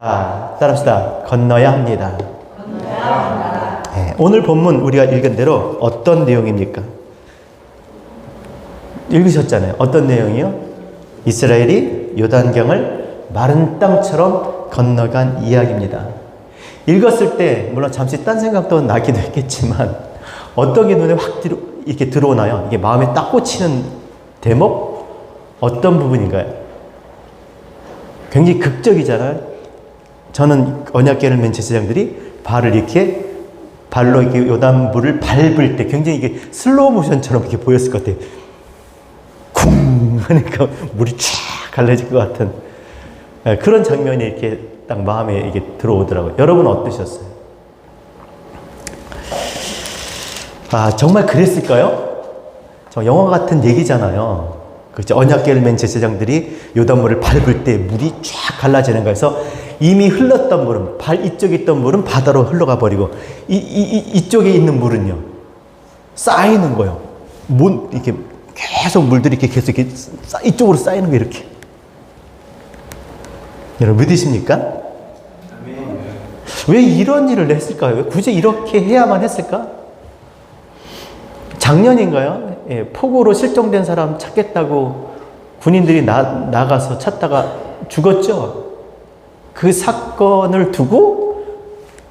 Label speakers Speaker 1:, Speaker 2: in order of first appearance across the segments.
Speaker 1: 따라합시다. 건너야 합니다. 네, 오늘 본문 우리가 읽은 대로 어떤 내용입니까? 읽으셨잖아요. 어떤 내용이요? 이스라엘이 요단강을 마른 땅처럼 건너간 이야기입니다. 읽었을 때 물론 잠시 딴 생각도 나기도 했겠지만 어떤 게 눈에 확 이렇게 들어오나요? 이게 마음에 딱 꽂히는 대목? 어떤 부분인가요? 굉장히 극적이잖아요. 저는 언약궤를 맨 제사장들이 발로 이렇게 요단물을 밟을 때 굉장히 이게 슬로우 모션처럼 이렇게 보였을 것 같아요. 쿵 하니까 물이 쫙 갈라질 것 같은 그런 장면이 이렇게 딱 마음에 이게 들어오더라고요. 여러분 어떠셨어요? 정말 그랬을까요? 영화 같은 얘기잖아요. 그렇죠. 언약궤를 맨 제사장들이 요단물을 밟을 때 물이 쫙 갈라지는 거에서 이미 흘렀던 물은 이쪽에 있던 물은 바다로 흘러가 버리고 이쪽에 있는 물은요 쌓이는 거예요. 이렇게 계속 물들이 계속 이렇게 이쪽으로 쌓이는 거 이렇게. 여러분 믿으십니까? 왜 이런 일을 했을까요? 왜 굳이 이렇게 해야만 했을까? 작년인가요? 폭우로 실종된 사람 찾겠다고 군인들이 나가서 찾다가 죽었죠. 그 사건을 두고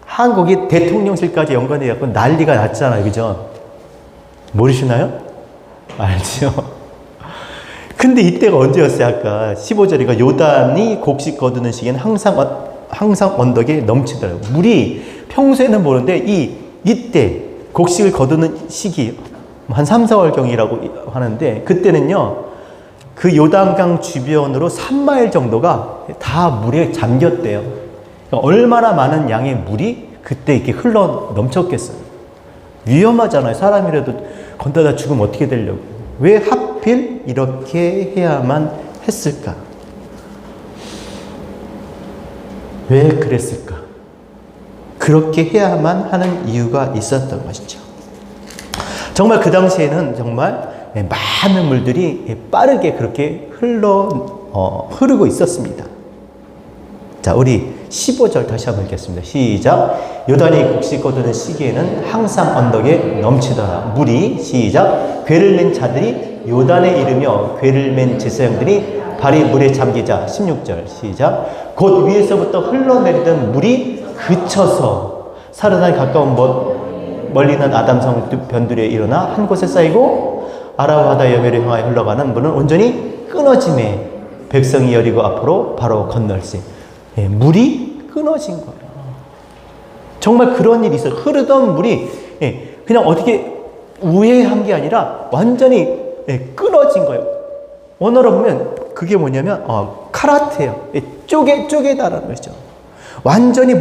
Speaker 1: 한국이 대통령실까지 연관해갖고 난리가 났잖아요. 그죠? 모르시나요? 알죠? 근데 이때가 언제였어요? 아까 15절이가 요단이 곡식 거두는 시기에는 항상 언덕에 넘치더라고요. 물이 평소에는 모르는데 이때 곡식을 거두는 시기 한 3, 4월경이라고 하는데 그때는요 그 요단강 주변으로 3마일 정도가 다 물에 잠겼대요. 그러니까 얼마나 많은 양의 물이 그때 이렇게 흘러 넘쳤겠어요. 위험하잖아요. 사람이라도 건너다 죽으면 어떻게 되려고. 왜 하필 이렇게 해야만 했을까? 왜 그랬을까? 그렇게 해야만 하는 이유가 있었던 것이죠. 정말 그 당시에는 정말 많은 물들이 빠르게 그렇게 흐르고 있었습니다. 자, 우리 15절 다시 한번 읽겠습니다. 시작. 요단이 곡식 거두는 시기에는 항상 언덕에 넘치더라. 물이 시작. 궤를 맨 자들이 요단에 이르며 궤를 맨 제사장들이 발이 물에 잠기자. 16절 시작. 곧 위에서부터 흘러내리던 물이 그쳐서 사르단에 가까운 멀리는 아담성 변두리에 일어나 한 곳에 쌓이고 아라바 바다 여매를 향하여 흘러가는 물은 온전히 끊어짐에 백성이 여리고 앞으로 바로 건널세. 물이 끊어진 거예요. 정말 그런 일이 있어요. 흐르던 물이 그냥 어떻게 우회한 게 아니라 완전히 끊어진 거예요. 원어로 보면 그게 뭐냐면 카라트예요. 쪼개다라는 거죠. 완전히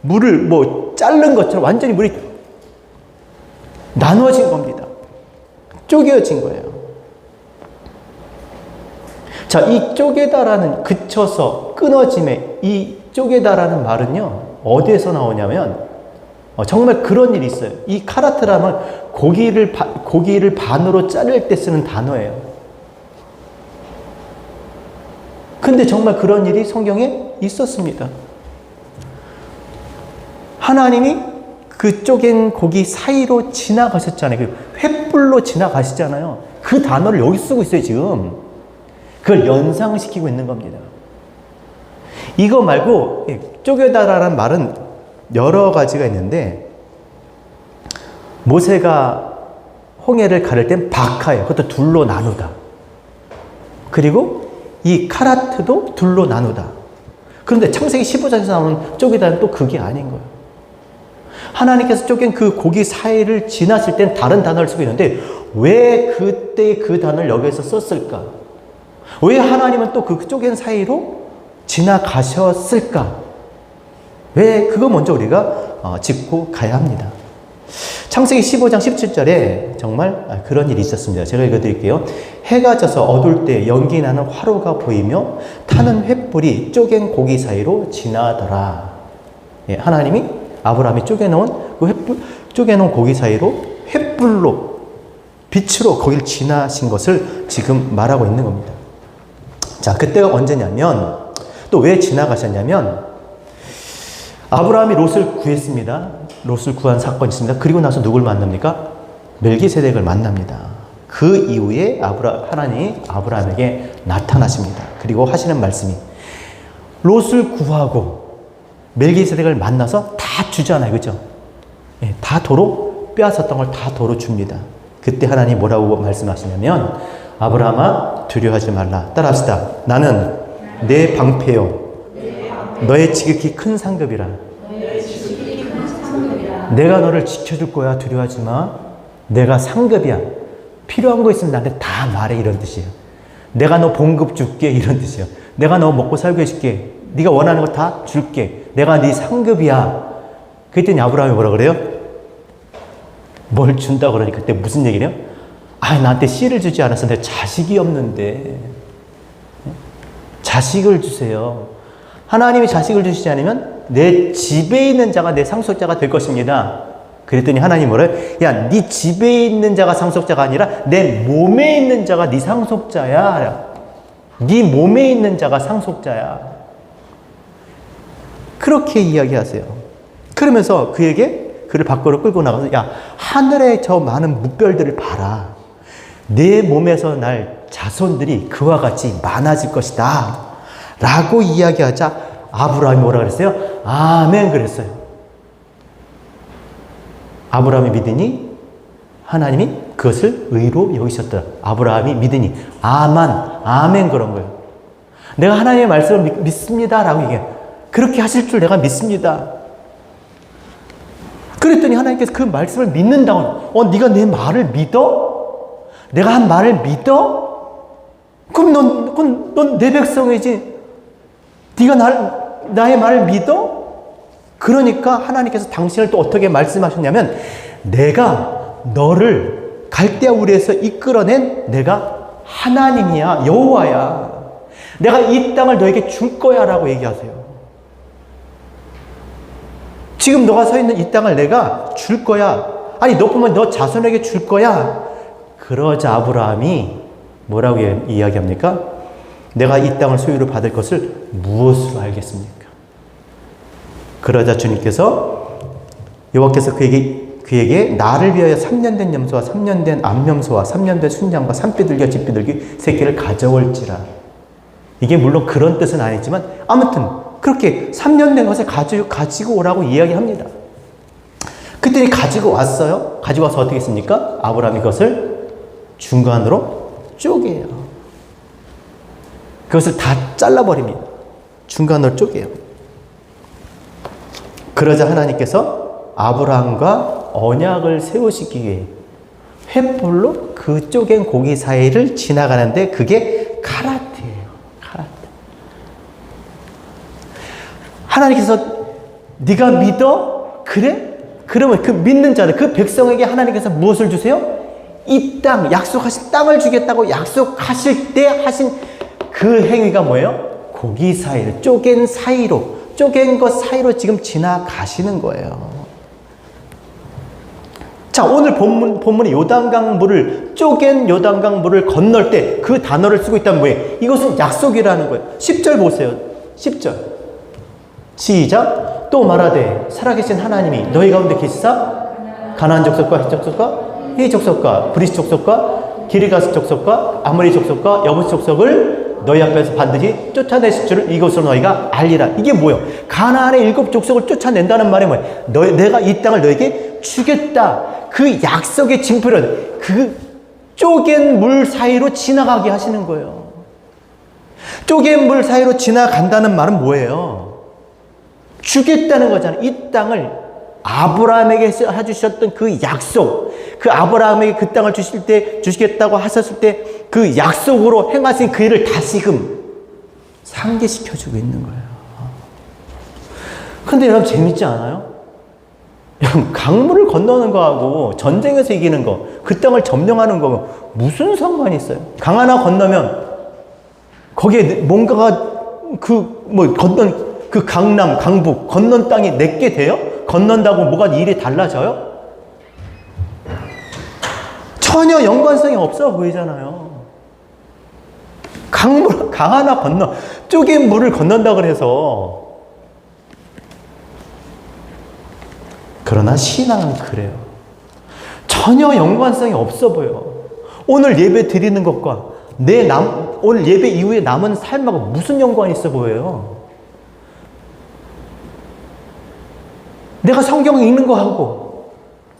Speaker 1: 물을 자른 것처럼 완전히 물이 나눠진 겁니다. 쪼개어진 거예요. 자, 이 쪼개다라는 그쳐서 끊어짐에 이 쪼개다라는 말은요 어디에서 나오냐면 정말 그런 일이 있어요. 이 카라트라면 고기를 반으로 자를 때 쓰는 단어예요. 근데 정말 그런 일이 성경에 있었습니다. 하나님이 그 쪼갠 고기 사이로 지나가셨잖아요. 그 횃불로 지나가시잖아요. 그 단어를 여기 쓰고 있어요, 지금. 그걸 연상시키고 있는 겁니다. 이거 말고 쪼개다라는 말은 여러 가지가 있는데 모세가 홍해를 가를 땐 바카예요. 그것도 둘로 나누다. 그리고 이 카라트도 둘로 나누다. 그런데 창세기 15장에서 나오는 쪼개다는 또 그게 아닌 거예요. 하나님께서 쪼갠 그 고기 사이를 지났을 땐 다른 단어를 쓰고 있는데 왜 그때 그 단어를 여기에서 썼을까? 왜 하나님은 또 그 쪼갠 사이로 지나가셨을까? 왜 그거 먼저 우리가 짚고 가야 합니다. 창세기 15장 17절에 정말 그런 일이 있었습니다. 제가 읽어드릴게요. 해가 져서 어두울 때 연기 나는 화로가 보이며 타는 횃불이 쪼갠 고기 사이로 지나더라. 하나님이 아브라함이 쪼개놓은 고기 사이로 횃불로 빛으로 거길 지나신 것을 지금 말하고 있는 겁니다. 자, 그때가 언제냐면 또 왜 지나가셨냐면 아브라함이 롯을 구했습니다. 롯을 구한 사건이 있습니다. 그리고 나서 누굴 만납니까? 멜기세덱을 만납니다. 그 이후에 하나님이 아브라함에게 나타나십니다. 그리고 하시는 말씀이 롯을 구하고 멜기세덱을 만나서 다 주잖아요. 그죠? 다 도로 빼앗았던 걸 다 도로 줍니다. 그때 하나님이 뭐라고 말씀하시냐면 아브라함아 두려워하지 말라. 따라합시다. 나는 내 방패요 너의 지극히 큰 상급이라. 내가 너를 지켜줄 거야. 두려워하지 마. 내가 상급이야. 필요한 거 있으면 나한테 다 말해. 이런 뜻이에요. 내가 너 봉급 줄게. 이런 뜻이에요. 내가 너 먹고 살게 해줄게. 네가 원하는 거 다 줄게. 내가 네 상급이야. 그랬더니 아브라함이 뭐라 그래요? 뭘 준다 그러니까 그때 무슨 얘기래요? 아, 나한테 씨를 주지 않았어. 내 자식이 없는데. 자식을 주세요. 하나님이 자식을 주시지 않으면 내 집에 있는 자가 내 상속자가 될 것입니다. 그랬더니 하나님이 뭐래요? 야, 네 집에 있는 자가 상속자가 아니라 내 몸에 있는 자가 네 상속자야. 네 몸에 있는 자가 상속자야. 그렇게 이야기하세요. 그러면서 그를 밖으로 끌고 나가서 야, 하늘의 저 많은 뭇별들을 봐라. 내 몸에서 날 자손들이 그와 같이 많아질 것이다. 라고 이야기하자 아브라함이 뭐라 그랬어요? 아멘 그랬어요. 아브라함이 믿으니 하나님이 그것을 의로 여기셨더라. 아브라함이 믿으니 아멘 그런 거예요. 내가 하나님의 말씀을 믿습니다 라고 얘기해요. 그렇게 하실 줄 내가 믿습니다. 그랬더니 하나님께서 그 말씀을 믿는다고. 네가 내 말을 믿어? 내가 한 말을 믿어? 그럼 넌 내 백성이지. 네가 나의 말을 믿어? 그러니까 하나님께서 당신을 또 어떻게 말씀하셨냐면 내가 너를 갈대아 우리에서 이끌어낸 내가 하나님이야. 여호와야. 내가 이 땅을 너에게 줄 거야 라고 얘기하세요. 지금 너가 서 있는 이 땅을 내가 줄 거야. 아니 너뿐만 너 자손에게 줄 거야. 그러자 아브라함이 뭐라고 이야기합니까? 내가 이 땅을 소유로 받을 것을 무엇으로 알겠습니까? 그러자 주님께서 여호와께서 그에게 나를 위하여 3년 된 염소와 3년 된 암염소와 3년 된 순양과 산비둘기와 집비둘기 새끼를 가져올지라. 이게 물론 그런 뜻은 아니지만 아무튼 그렇게 3년 된 것을 가지고 오라고 이야기합니다. 그랬더니 가지고 왔어요. 가지고 와서 어떻게 했습니까? 아브라함이 그것을 중간으로 쪼개요. 그것을 다 잘라버립니다. 중간으로 쪼개요. 그러자 하나님께서 아브라함과 언약을 세우시기 위해 횃불로 그 쪼갠 고기 사이를 지나가는데 그게 카라트예요. 카라트. 하나님께서 네가 믿어? 그래? 그러면 그 믿는 자들, 그 백성에게 하나님께서 무엇을 주세요? 이 땅, 약속하신 땅을 주겠다고 약속하실 때 하신 그 행위가 뭐예요? 고기 사이로, 쪼갠 것 사이로 지금 지나가시는 거예요. 자, 오늘 본문의 요단강 물을, 쪼갠 요단강 물을 건널 때 그 단어를 쓰고 있다면 뭐예요? 이것은 약속이라는 거예요. 10절 보세요. 10절. 시작. 또 말하되 살아계신 하나님이 너희 가운데 계시사 가나안 족속과 헷 족속과 헤이 족속과 브리스 족속과 기르가스 족속과 아모리 족속과 여부스 족속을 너희 앞에서 반드시 쫓아내실 줄을 이것으로 너희가 알리라. 이게 뭐예요? 가나안의 7 족속을 쫓아낸다는 말이 뭐예요? 내가 이 땅을 너에게 주겠다. 그 약속의 징표를 그 쪼갠 물 사이로 지나가게 하시는 거예요. 쪼갠 물 사이로 지나간다는 말은 뭐예요? 주겠다는 거잖아요. 이 땅을 아브라함에게 해주셨던 그 약속, 그 아브라함에게 그 땅을 주시겠다고 하셨을 때 그 약속으로 행하신 그 일을 다시금 상기시켜주고 있는 거예요. 근데 여러분 재밌지 않아요? 여러분 강물을 건너는 거하고 전쟁에서 이기는 거, 그 땅을 점령하는 거 무슨 상관이 있어요? 강 하나 건너면 거기에 뭔가가 그 강남, 강북 건넌 땅이 내게 돼요? 건넌다고 뭐가 일이 달라져요? 전혀 연관성이 없어 보이잖아요. 강 하나 쪼갠 물을 건넌다 그래서 그러나 신앙은 그래요. 전혀 연관성이 없어 보여. 오늘 예배 드리는 것과 오늘 예배 이후에 남은 삶하고 무슨 연관이 있어 보여요? 내가 성경 읽는 거하고,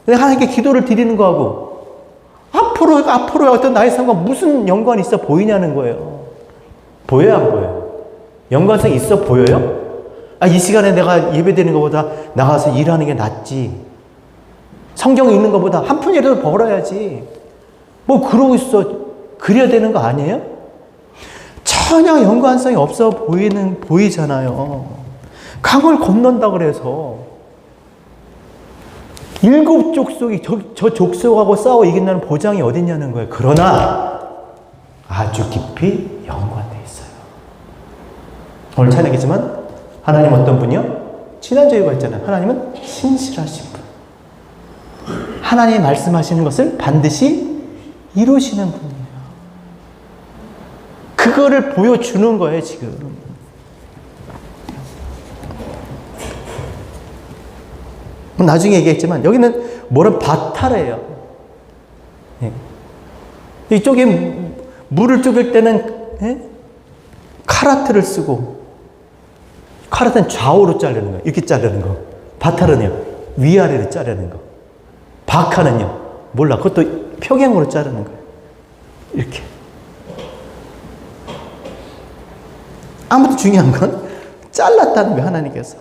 Speaker 1: 내가 하나님께 기도를 드리는 거하고, 앞으로의 어떤 나의 삶과 무슨 연관이 있어 보이냐는 거예요. 보여요, 안 보여요? 연관성이 있어 보여요? 이 시간에 내가 예배 드리는 것보다 나가서 일하는 게 낫지. 성경 읽는 것보다 한 푼이라도 벌어야지. 뭐 그러고 있어. 그래야 되는 거 아니에요? 전혀 연관성이 없어 보이잖아요. 강을 건넌다 그래서 7 족속이 저 족속하고 싸워 이긴다는 보장이 어딨냐는 거예요. 그러나 아주 깊이 연관되어 있어요. 오늘 찬양이지만 하나님 어떤 분이요? 지난주에 봤잖아요. 하나님은 신실하신 분. 하나님이 말씀하시는 것을 반드시 이루시는 분이에요. 그거를 보여주는 거예요, 지금. 나중에 얘기했지만 여기는 뭐는 바타래요. 이쪽에 물을 쪼갤 때는 카라트를 쓰고, 카라트는 좌우로 자르는 거예요. 이렇게 자르는 거. 바타는요, 위아래로 자르는 거. 바카는요, 몰라. 그것도 평행으로 자르는 거예요. 이렇게. 아무튼 중요한 건 잘랐다는 거예요, 하나님께서.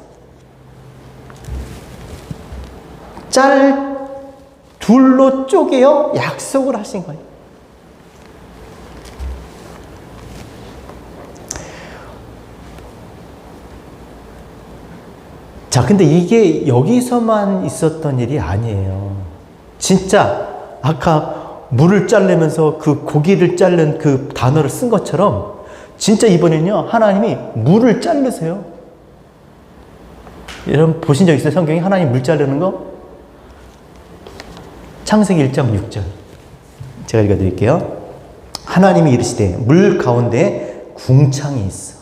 Speaker 1: 둘로 쪼개어 약속을 하신 거예요. 자, 근데 이게 여기서만 있었던 일이 아니에요. 진짜 아까 물을 자르면서 그 고기를 자른 그 단어를 쓴 것처럼 진짜 이번에는요, 하나님이 물을 자르세요. 여러분 보신 적 있어요? 성경에 하나님 물 자르는 거? 창세기 1장 6절 제가 읽어드릴게요. 하나님이 이르시되 물 가운데 궁창이 있어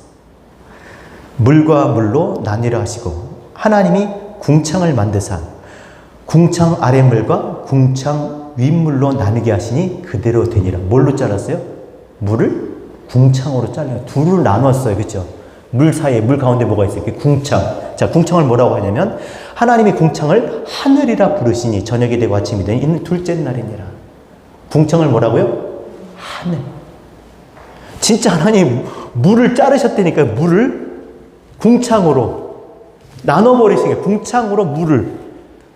Speaker 1: 물과 물로 나뉘라 하시고, 하나님이 궁창을 만드사 궁창 아랫물과 궁창 윗물로 나누게 하시니 그대로 되니라. 뭘로 잘랐어요? 물을 궁창으로 잘라요. 둘을 나눴어요. 그렇죠? 물 사이에, 물 가운데 뭐가 있어요? 궁창. 자, 궁창을 뭐라고 하냐면 하나님이 궁창을 하늘이라 부르시니 저녁이 되고 아침이 되니 이는 둘째 날이니라. 궁창을 뭐라고요? 하늘. 진짜 하나님 물을 자르셨다니까요. 물을 궁창으로 나눠버리신 거예요. 궁창으로 물을.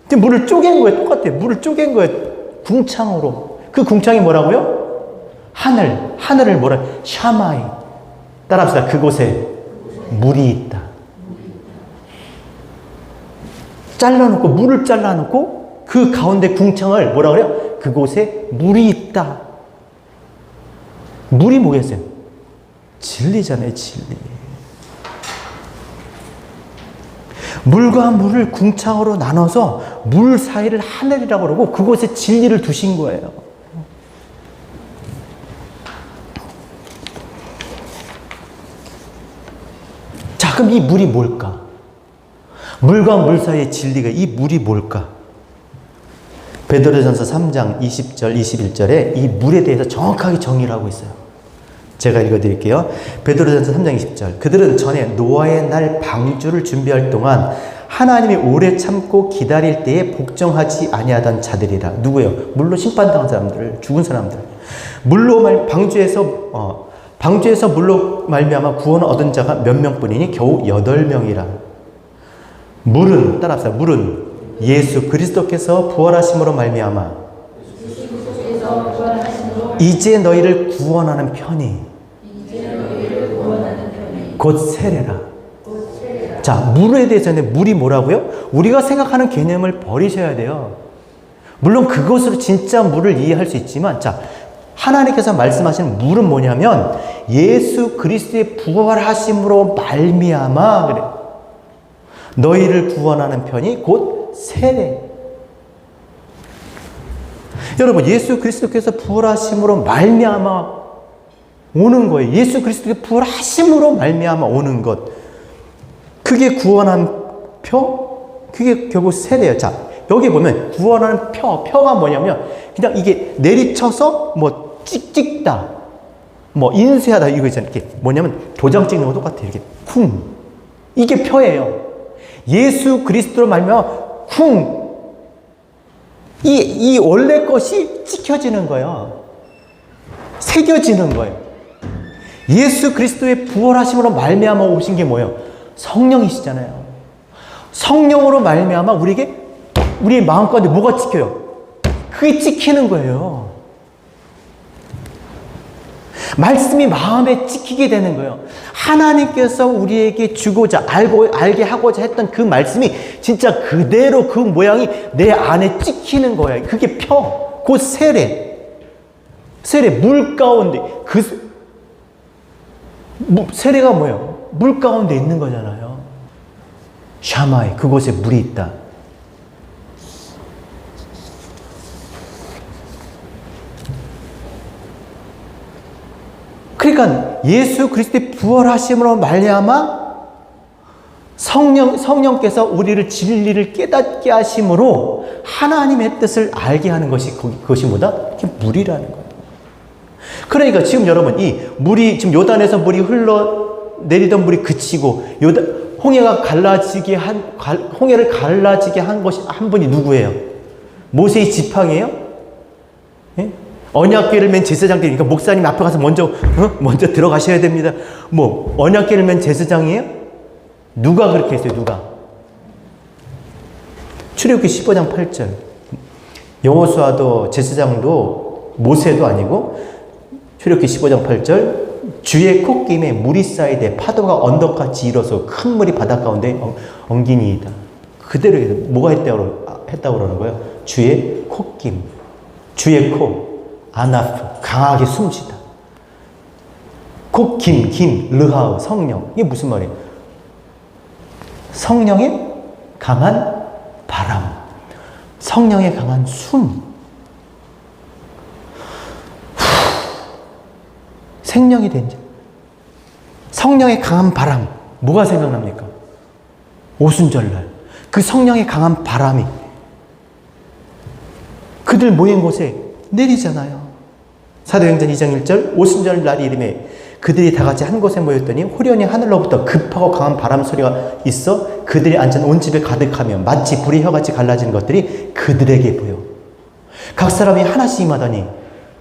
Speaker 1: 근데 물을 쪼갠 거예요. 똑같아요. 물을 쪼갠 거예요. 궁창으로. 그 궁창이 뭐라고요? 하늘. 하늘을 뭐라? 샤마이. 따라합시다. 그곳에 물이 있다. 잘라놓고, 물을 잘라놓고 그 가운데 궁창을 뭐라 그래요? 그곳에 물이 있다. 물이 뭐겠어요? 진리잖아요, 진리. 물과 물을 궁창으로 나눠서 물 사이를 하늘이라고 그러고 그곳에 진리를 두신 거예요. 자, 그럼 이 물이 뭘까? 물과 물 사이의 진리가, 이 물이 뭘까? 베드로전서 3장 20절, 21절에 이 물에 대해서 정확하게 정의를 하고 있어요. 제가 읽어드릴게요. 베드로전서 3장 20절. 그들은 전에 노아의 날 방주를 준비할 동안 하나님이 오래 참고 기다릴 때에 복종하지 아니하던 자들이라. 누구예요? 물로 심판당한 사람들, 죽은 사람들. 방주에서 물로 말미암아 구원을 얻은 자가 몇 명뿐이니 겨우 8명이라. 물은, 따라합시다. 물은 예수 그리스도께서 부활하심으로 말미암아 이제 너희를 구원하는 편이 곧 세례라. 자, 물에 대해서는 물이 뭐라고요? 우리가 생각하는 개념을 버리셔야 돼요. 물론 그것으로 진짜 물을 이해할 수 있지만, 자, 하나님께서 말씀하시는 물은 뭐냐면 예수 그리스도의 부활하심으로 말미암아 그래요. 너희를 구원하는 편이 곧 세례. 여러분, 예수 그리스도께서 부활하심으로 말미암아 오는 거예요. 예수 그리스도의 부활하심으로 말미암아 오는 것. 그게 구원한 표? 그게 결국 세례예요. 자, 여기 보면 구원하는 펴가 뭐냐면 그냥 이게 내리쳐서 뭐 찍다, 뭐 인쇄하다 이거 있잖아요. 이렇게 뭐냐면 도장 찍는 거 똑같아요. 이렇게 쿵. 이게 펴예요. 예수 그리스도로 말미암아 쿵. 이 원래 것이 찍혀지는 거예요. 새겨지는 거예요. 예수 그리스도의 부활하심으로 말미암아 오신 게 뭐예요? 성령이시잖아요. 성령으로 말미암아 우리에게 우리의 마음 가운데 뭐가 찍혀요? 그게 찍히는 거예요. 말씀이 마음에 찍히게 되는 거예요. 하나님께서 우리에게 주고자 알게 하고자 했던 그 말씀이 진짜 그대로 그 모양이 내 안에 찍히는 거예요. 그게 펴. 그 세례 물 가운데 세례가 뭐예요? 물 가운데 있는 거잖아요. 샤마이 그곳에 물이 있다. 그러니까 예수 그리스도의 부활하심으로 말미암아 성령께서 우리를 진리를 깨닫게 하심으로 하나님의 뜻을 알게 하는 것이 그것이 뭐다? 그게 물이라는 거예요. 그러니까 지금 여러분 이 물이 지금 요단에서 물이 흘러 내리던 물이 그치고 홍해를 갈라지게 한 것이 한 분이 누구예요? 모세의 지팡이에요? 예? 언약궤를 맨 제사장들이니까 목사님 앞에 가서 먼저 들어가셔야 됩니다. 뭐 언약궤를 맨 제사장이에요? 누가 그렇게 했어요? 누가? 출애굽기 15장 8절. 여호수아도 제사장도 모세도 아니고 출애굽기 15장 8절. 주의 콧김에 물이 쌓이되 파도가 언덕같이 일어서 큰 물이 바닷 가운데 엉기니이다. 그대로 뭐가 했다고 그러는 거예요? 주의 콧김, 주의 코, 아나프, 강하게 숨쉬다. 콧김, 르하우, 성령. 이게 무슨 말이에요? 성령의 강한 바람, 성령의 강한 숨. 생명이 된 자. 성령의 강한 바람. 뭐가 생각납니까? 오순절날. 그 성령의 강한 바람이 그들 모인 곳에 내리잖아요. 사도행전 2장 1절 오순절 날이 이름에 그들이 다 같이 한 곳에 모였더니 호련히 하늘로부터 급하고 강한 바람 소리가 있어 그들이 앉은 온 집에 가득하며 마치 불의 혀같이 갈라지는 것들이 그들에게 보여. 각 사람이 하나씩 임하더니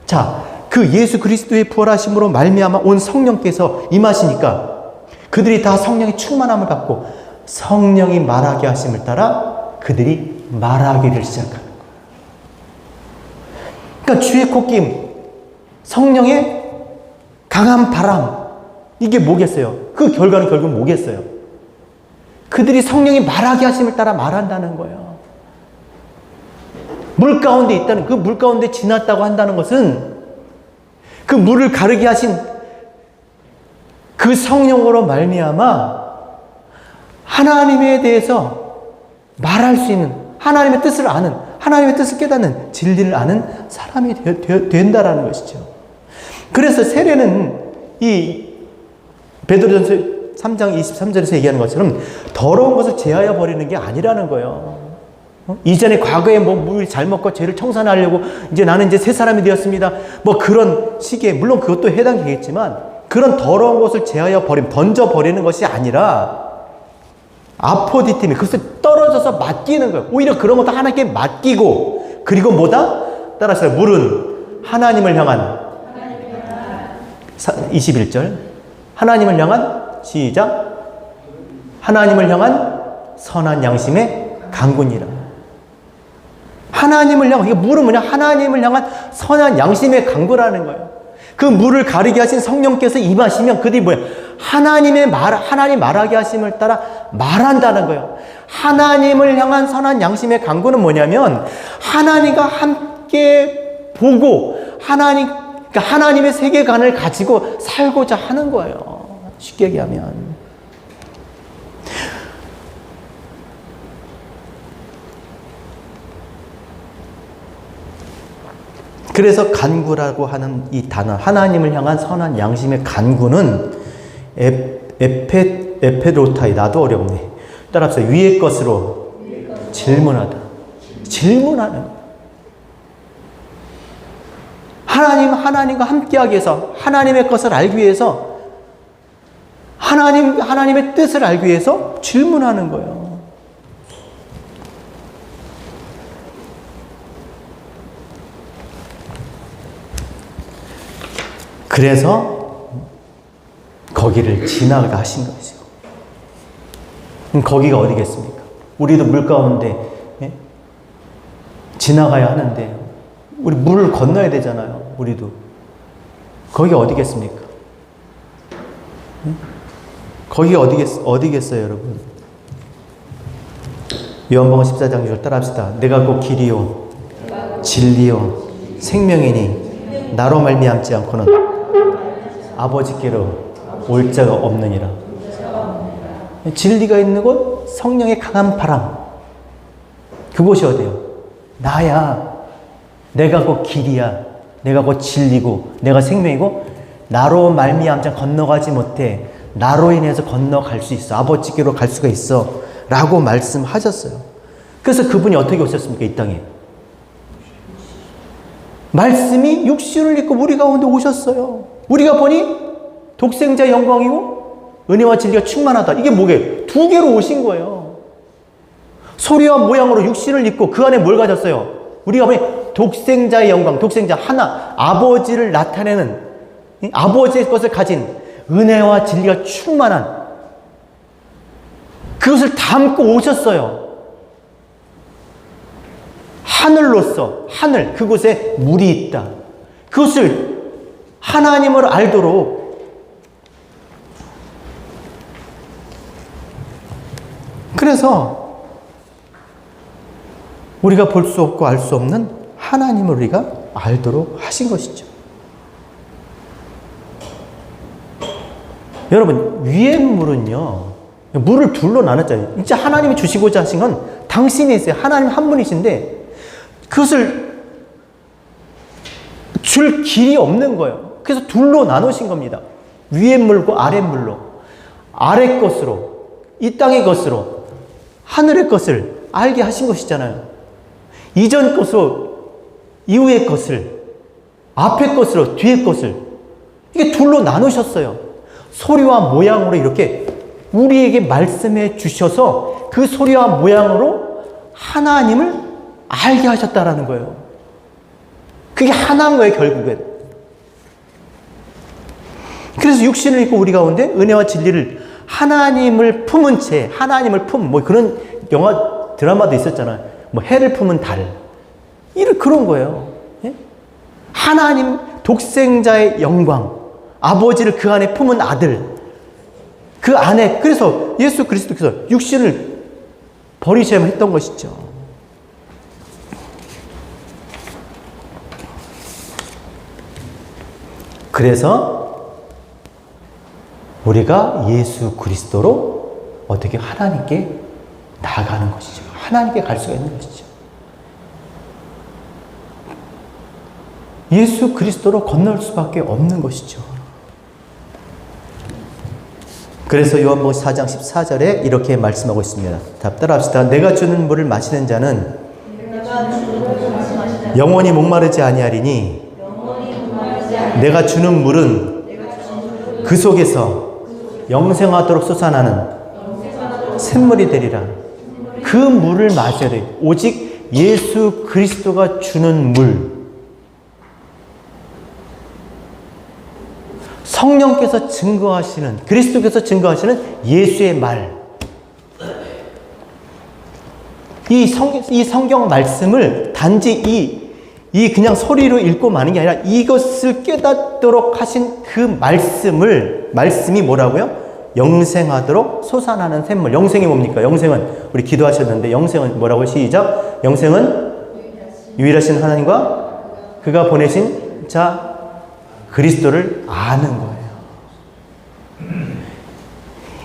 Speaker 1: 자, 그 예수 그리스도의 부활하심으로 말미암아 온 성령께서 임하시니까 그들이 다 성령의 충만함을 받고 성령이 말하게 하심을 따라 그들이 말하기를 시작하는 거예요. 그러니까 주의 콧김, 성령의 강한 바람, 이게 뭐겠어요? 그 결과는 결국 뭐겠어요? 그들이 성령이 말하게 하심을 따라 말한다는 거예요. 물 가운데 있다는, 그 물 가운데 지났다고 한다는 것은 그 물을 가르게 하신 그 성령으로 말미암아 하나님에 대해서 말할 수 있는, 하나님의 뜻을 아는, 하나님의 뜻을 깨닫는, 진리를 아는 사람이 된다라는 것이죠. 그래서 세례는 이 베드로전서 3장 23절에서 얘기하는 것처럼 더러운 것을 제하여 버리는 게 아니라는 거예요. 이전에 과거에 뭐 물 잘 먹고 죄를 청산하려고 이제 나는 이제 새 사람이 되었습니다. 뭐 그런 식의, 물론 그것도 해당되겠지만 그런 더러운 것을 제하여 던져 버리는 것이 아니라 아포디팀이 그것을 떨어져서 맡기는 거예요. 오히려 그런 것도 하나님께 맡기고, 그리고 뭐다? 따라서 물은 하나님을 향한 21절 하나님을 향한 시작 하나님을 향한 선한 양심의 강군이라. 하나님을 향한, 이게 물은 뭐냐? 하나님을 향한 선한 양심의 강구라는 거예요. 그 물을 가리게 하신 성령께서 임하시면 그들이 뭐예요? 하나님 말하게 하심을 따라 말한다는 거예요. 하나님을 향한 선한 양심의 강구는 뭐냐면 하나님과 함께 보고 그러니까 하나님의 세계관을 가지고 살고자 하는 거예요. 쉽게 얘기하면. 그래서 간구라고 하는 이 단어, 하나님을 향한 선한 양심의 간구는 에페로타이, 나도 어렵네. 따라서 위의 것으로 질문하다. 질문하는 거예요. 하나님과 함께하기 위해서, 하나님의 것을 알기 위해서, 하나님의 뜻을 알기 위해서 질문하는 거예요. 그래서 거기를 지나가신 거죠. 그럼 거기가 어디겠습니까? 우리도 물 가운데 지나가야 하는데 우리 물을 건너야 되잖아요. 우리도. 거기가 어디겠습니까? 거기가 어디겠어요, 여러분? 요한복음 14장 6절 따라합시다. 내가 곧 길이요 진리요 생명이니 나로 말미암지 않고는 아버지께로 올 자가 없느니라. 진리가 있는 곳, 성령의 강한 바람, 그곳이 어디예요? 나야. 내가 곧 길이야. 내가 곧 진리고 내가 생명이고 나로 말미암자 건너가지 못해. 나로 인해서 건너갈 수 있어. 아버지께로 갈 수가 있어 라고 말씀하셨어요. 그래서 그분이 어떻게 오셨습니까? 이 땅에 말씀이 육신을 입고 우리 가운데 오셨어요. 우리가 보니 독생자의 영광이고 은혜와 진리가 충만하다. 이게 뭐게? 두 개로 오신 거예요. 소리와 모양으로 육신을 입고 그 안에 뭘 가졌어요? 우리가 보니 독생자의 영광, 독생자 하나, 아버지를 나타내는 아버지의 것을 가진 은혜와 진리가 충만한 그것을 담고 오셨어요. 하늘로서, 하늘, 그곳에 물이 있다. 그것을 하나님을 알도록 그래서 우리가 볼 수 없고 알 수 없는 하나님을 우리가 알도록 하신 것이죠. 여러분, 위의 물은요, 물을 둘로 나눴잖아요. 진짜 하나님이 주시고자 하신 건 당신이세요. 하나님 한 분이신데 그것을 줄 길이 없는 거예요. 그래서 둘로 나누신 겁니다. 위의 물과 아래 물로. 아래 것으로, 이 땅의 것으로, 하늘의 것을 알게 하신 것이잖아요. 이전 것으로, 이후의 것을, 앞의 것으로, 뒤의 것을. 이게 둘로 나누셨어요. 소리와 모양으로 이렇게 우리에게 말씀해 주셔서 그 소리와 모양으로 하나님을 알게 하셨다라는 거예요. 그게 하나인 거예요, 결국엔. 그래서 육신을 입고 우리 가운데 은혜와 진리를 하나님을 품은 채, 하나님을 뭐 그런 영화, 드라마도 있었잖아요. 뭐 해를 품은 달. 그런 거예요. 예? 하나님 독생자의 영광, 아버지를 그 안에 품은 아들, 그 안에, 그래서 예수 그리스도께서 육신을 버리셔야만 했던 것이죠. 그래서 우리가 예수 그리스도로 어떻게 하나님께 나아가는 것이죠. 하나님께 갈 수가 있는 것이죠. 예수 그리스도로 건널 수밖에 없는 것이죠. 그래서 요한복음 4장 14절에 이렇게 말씀하고 있습니다. 따라합시다. 내가 주는 물을 마시는 자는 영원히 목마르지 아니하리니 내가 주는 물은 그 속에서 영생하도록 솟아나는 샘물이 되리라. 그 물을 마셔야 돼. 오직 예수 그리스도가 주는 물. 성령께서 증거하시는, 그리스도께서 증거하시는 예수의 말. 이 성경 말씀을 단지 이 그냥 소리로 읽고 마는 게 아니라 이것을 깨닫도록 하신 그 말씀이 뭐라고요? 영생하도록 솟아나는 샘물. 영생이 뭡니까? 영생은, 우리 기도하셨는데, 영생은 뭐라고요? 시작. 영생은 유일하신 하나님과 그가 보내신 자 그리스도를 아는 거예요.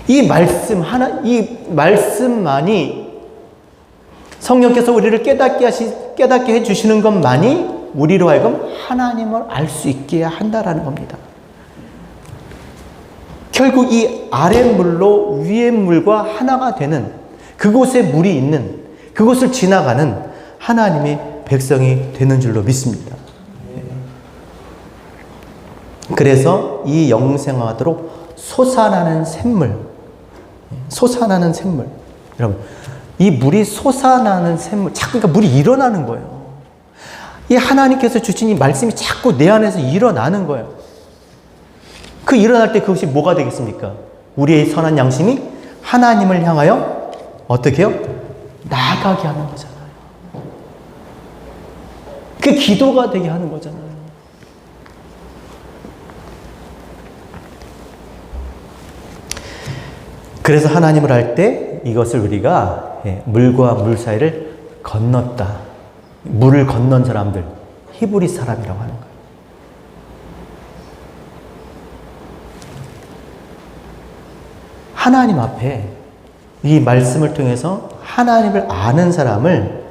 Speaker 1: 이 말씀만이 성령께서 우리를 깨닫게 해주시는 것만이 우리로 하여금 하나님을 알 수 있게 한다라는 겁니다. 결국 이 아랫물로 위의 물과 하나가 되는 그곳에 물이 있는, 그곳을 지나가는 하나님의 백성이 되는 줄로 믿습니다. 그래서 이 영생하도록 솟아나는 샘물, 솟아나는 샘물. 여러분, 이 물이 솟아나는 샘물, 자꾸 그러니까 물이 일어나는 거예요. 이 하나님께서 주신 이 말씀이 자꾸 내 안에서 일어나는 거예요. 그 일어날 때 그것이 뭐가 되겠습니까? 우리의 선한 양심이 하나님을 향하여 어떻게 해요? 나아가게 하는 거잖아요. 그 기도가 되게 하는 거잖아요. 그래서 하나님을 할 때 이것을 우리가 물과 물 사이를 건넜다. 물을 건넌 사람들, 히브리 사람이라고 하는 거예요. 하나님 앞에 이 말씀을 통해서 하나님을 아는 사람을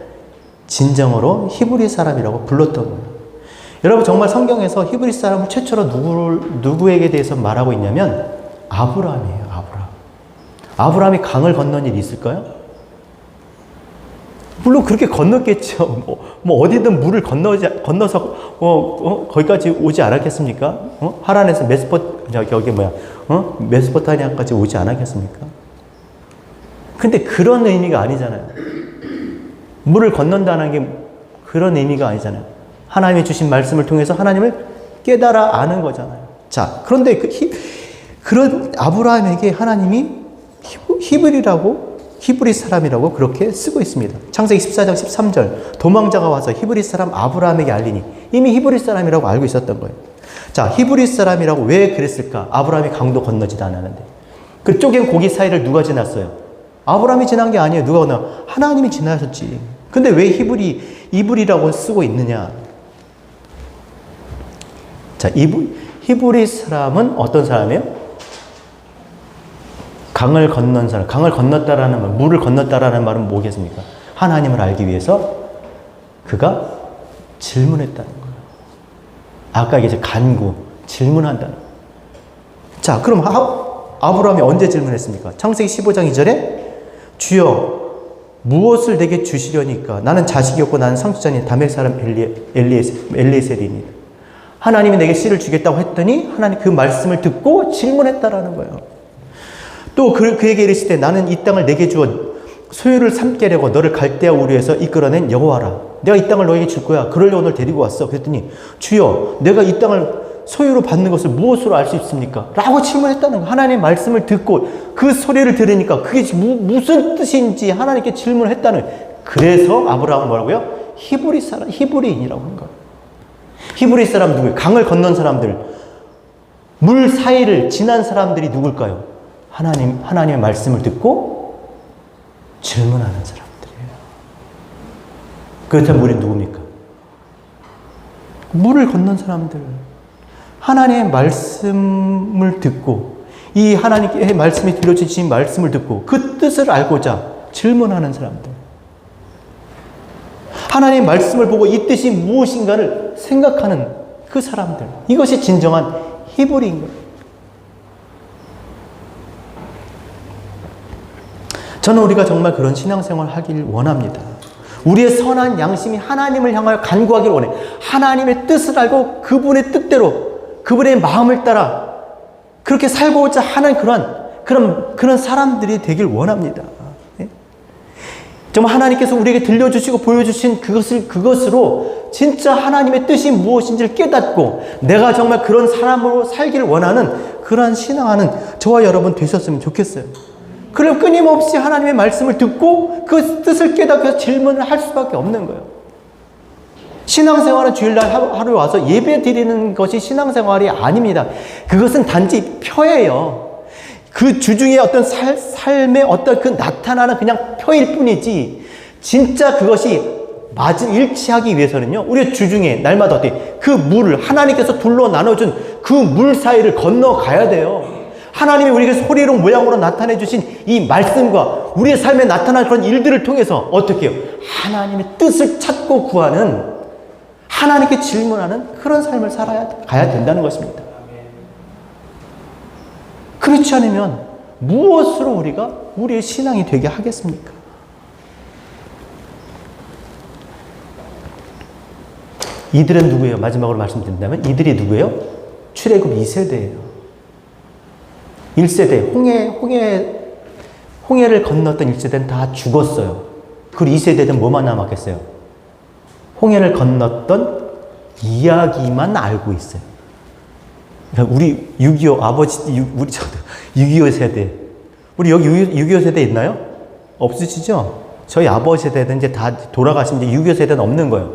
Speaker 1: 진정으로 히브리 사람이라고 불렀던 거예요. 여러분, 정말 성경에서 히브리 사람을 최초로 누구에게 대해서 말하고 있냐면 아브라함이에요. 아브라함이 강을 건넌 일이 있을까요? 물론 그렇게 건넜겠죠. 뭐 어디든 물을 건너서 거기까지 오지 않았겠습니까? 하란에서 메소포타미아까지 오지 않았겠습니까? 근데 그런 의미가 아니잖아요. 물을 건넌다는 게 그런 의미가 아니잖아요. 하나님이 주신 말씀을 통해서 하나님을 깨달아 아는 거잖아요. 자, 그런데 그런 아브라함에게 하나님이 히브리 사람이라고 그렇게 쓰고 있습니다. 창세기 14장 13절, 도망자가 와서 히브리 사람 아브라함에게 알리니 이미 히브리 사람이라고 알고 있었던 거예요. 자, 히브리 사람이라고 왜 그랬을까? 아브라함이 강도 건너지도 않았는데. 그 쪼갠 고기 사이를 누가 지났어요? 아브라함이 지난 게 아니에요. 누가 건너? 하나님이 지나셨지. 근데 왜 이브리라고 쓰고 있느냐? 자, 히브리 사람은 어떤 사람이에요? 강을 건넌 사람, 강을 건넜다라는 말, 물을 건넜다라는 말은 뭐겠습니까? 하나님을 알기 위해서 그가 질문했다는 거예요. 아까 이제 간구, 질문한다는 거예요. 자, 그럼 아브라함이 언제 질문했습니까? 창세기 15장 2절에 주여 무엇을 내게 주시려니까? 나는 자식이 없고 나는 상주자니 다메섹 사람 엘리에셀이니. 하나님이 내게 씨를 주겠다고 했더니 하나님 그 말씀을 듣고 질문했다라는 거예요. 또 그에게 이르시되 나는 이 땅을 내게 주어 소유를 삼게 하려고 너를 갈대아 우르에서 이끌어낸 여호와라. 내가 이 땅을 너에게 줄 거야. 그러려 오늘 데리고 왔어. 그랬더니 주여 내가 이 땅을 소유로 받는 것을 무엇으로 알 수 있습니까? 라고 질문했다는 거예요. 하나님의 말씀을 듣고 그 소리를 들으니까 그게 무슨 뜻인지 하나님께 질문을 했다는 거예요. 그래서 아브라함은 뭐라고요? 히브리인이라고 한 거예요. 히브리 사람 누구예요? 강을 건넌 사람들, 물 사이를 지난 사람들이 누굴까요? 하나님의 말씀을 듣고 질문하는 사람들이에요. 그렇다면 우리는 누굽니까? 물을 건넌 사람들. 하나님의 말씀을 듣고 이 하나님의 말씀이 들려주신 말씀을 듣고 그 뜻을 알고자 질문하는 사람들. 하나님의 말씀을 보고 이 뜻이 무엇인가를 생각하는 그 사람들. 이것이 진정한 히브리인 거예요. 저는 우리가 정말 그런 신앙생활을 하길 원합니다. 우리의 선한 양심이 하나님을 향하여 간구하길 원해. 하나님의 뜻을 알고 그분의 뜻대로, 그분의 마음을 따라 그렇게 살고자 하는 그런 사람들이 되길 원합니다. 정말 하나님께서 우리에게 들려주시고 보여주신 그것으로 진짜 하나님의 뜻이 무엇인지를 깨닫고 내가 정말 그런 사람으로 살기를 원하는 그러한 신앙하는 저와 여러분 되셨으면 좋겠어요. 그럼 끊임없이 하나님의 말씀을 듣고 그 뜻을 깨닫고 질문을 할 수밖에 없는 거예요. 신앙생활은 주일날 하루에 와서 예배 드리는 것이 신앙생활이 아닙니다. 그것은 단지 표예요. 그 주중에 어떤 삶의 어떤 그 나타나는 그냥 표일 뿐이지 진짜 그것이 일치하기 위해서는요. 우리 주중에 날마다 어떻게 그 물을 하나님께서 둘로 나눠준 그 물 사이를 건너가야 돼요. 하나님이 우리에게 소리로 모양으로 나타내 주신 이 말씀과 우리의 삶에 나타난 그런 일들을 통해서 어떻게 해요? 하나님의 뜻을 찾고 구하는 하나님께 질문하는 그런 삶을 가야 된다는 것입니다. 그렇지 않으면 무엇으로 우리가 우리의 신앙이 되게 하겠습니까? 이들은 누구예요? 마지막으로 말씀드린다면 이들이 누구예요? 출애굽 2세대예요. 1세대 홍해를 건넜던 1세대는 다 죽었어요. 그리고 2세대는 뭐만 남았겠어요? 홍해를 건넜던 이야기만 알고 있어요. 그러니까 우리 6.25 아버지, 우리 저도 6.25 세대. 우리 여기 6.25 세대 있나요? 없으시죠? 저희 아버지 세대는 이제 다 돌아가시면 이제 6.25 세대는 없는 거예요.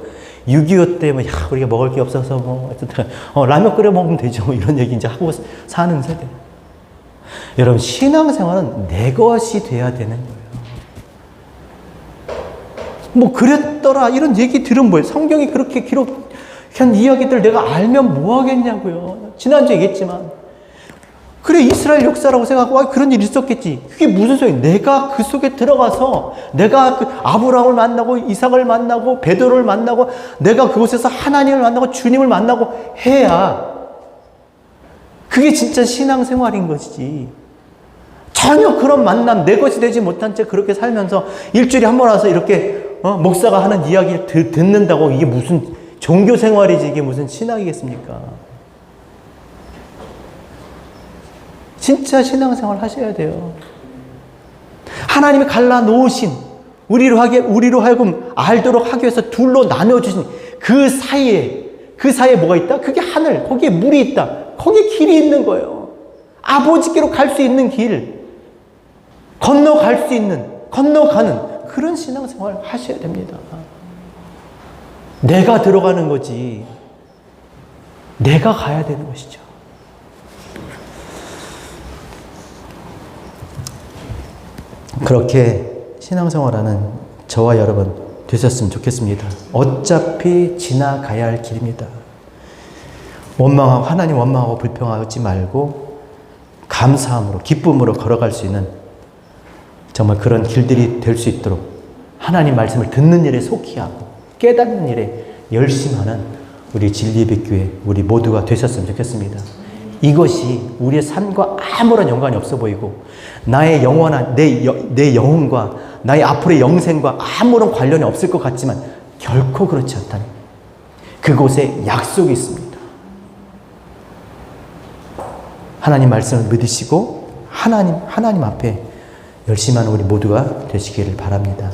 Speaker 1: 6.25 때 뭐, 야, 우리가 먹을 게 없어서 뭐, 라면 끓여 먹으면 되죠. 뭐 이런 얘기 이제 하고 사는 세대. 여러분, 신앙생활은 내 것이 돼야 되는 거예요. 뭐, 그랬더라. 이런 얘기 들으면 뭐예요? 성경이 그렇게 기록한 이야기들 내가 알면 뭐 하겠냐고요. 지난주에 얘기했지만. 그래, 이스라엘 역사라고 생각하고, 그런 일이 있었겠지. 그게 무슨 소리야? 내가 그 속에 들어가서, 내가 그 아브라함을 만나고, 이삭을 만나고, 베드로를 만나고, 내가 그곳에서 하나님을 만나고, 주님을 만나고 해야, 그게 진짜 신앙생활인 것이지. 전혀 그런 만남, 내 것이 되지 못한 채 그렇게 살면서 일주일에 한 번 와서 이렇게, 목사가 하는 이야기를 듣는다고 이게 무슨 종교생활이지, 이게 무슨 신앙이겠습니까? 진짜 신앙생활 하셔야 돼요. 하나님이 갈라놓으신 우리로 하여금 알도록 하기 위해서 둘로 나눠주신 그 사이에 뭐가 있다? 그게 하늘, 거기에 물이 있다. 거기에 길이 있는 거예요. 아버지께로 갈 수 있는 길, 건너갈 수 있는, 건너가는 그런 신앙생활 하셔야 됩니다. 내가 들어가는 거지. 내가 가야 되는 것이죠. 그렇게 신앙생활하는 저와 여러분 되셨으면 좋겠습니다. 어차피 지나가야 할 길입니다. 하나님 원망하고 불평하지 말고 감사함으로, 기쁨으로 걸어갈 수 있는 정말 그런 길들이 될 수 있도록 하나님 말씀을 듣는 일에 속히 하고 깨닫는 일에 열심하는 우리 진리예배교회 우리 모두가 되셨으면 좋겠습니다. 이것이 우리의 삶과 아무런 연관이 없어 보이고 나의 영원한 내 영혼과 나의 앞으로의 영생과 아무런 관련이 없을 것 같지만 결코 그렇지 않다는 그곳에 약속이 있습니다. 하나님 말씀을 믿으시고 하나님 앞에 열심히 하는 우리 모두가 되시기를 바랍니다.